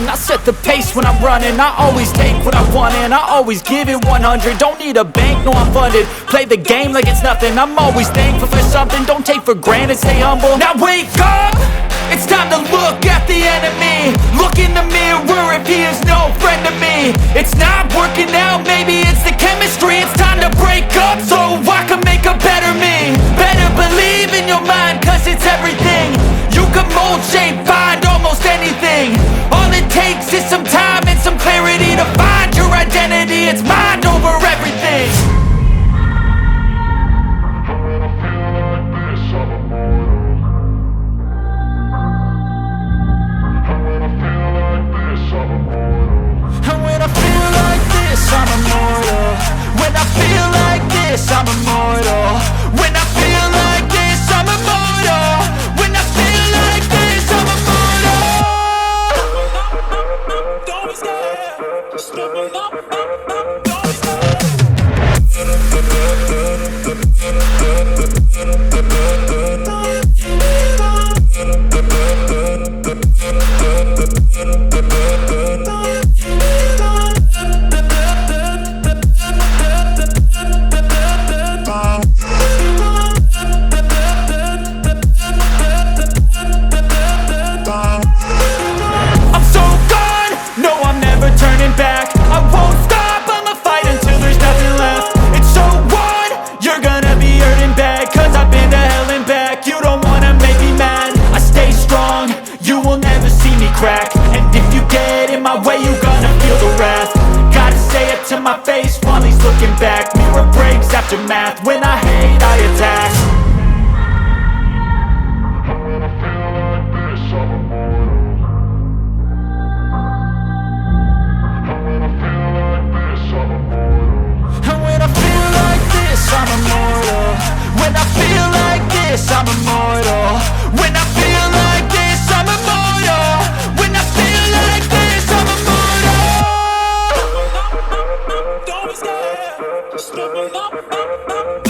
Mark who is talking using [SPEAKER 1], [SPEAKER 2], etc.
[SPEAKER 1] I set the pace when I'm running. I always take what I want and I always give it 100. Don't need a bank, no I'm funded. Play the game like it's nothing. I'm always thankful for something. Don't take for granted, stay humble. Now wake up! It's time to look at the enemy. Look in the mirror if he is no friend to me. It's not working out, maybe it's the chemistry. It's time to break up so I can make a better me. Better believe in your mind, cause it's everything. You can mold, shape, find almost anything. All it takes is some time and some clarity to find your identity. It's mind over everything. I'm immortal. When I feel like this, I'm immortal. When I feel like this, I'm immortal. When I feel like this, I'm immortal. Don't be scared. Just level up. Don't be scared. Crack. And if you get in my way, you gonna feel the wrath. Gotta say it to my face while he's looking back. Mirror breaks after math. When I hate, I attack. When I feel like this, I'm immortal. When I feel like this, I'm immortal. When I feel like this, I'm immortal. When I feel like this, I'm immortal. When I feel like this, I'm immortal. When I feel like this, I'm immortal. Don't be scared. Just level up.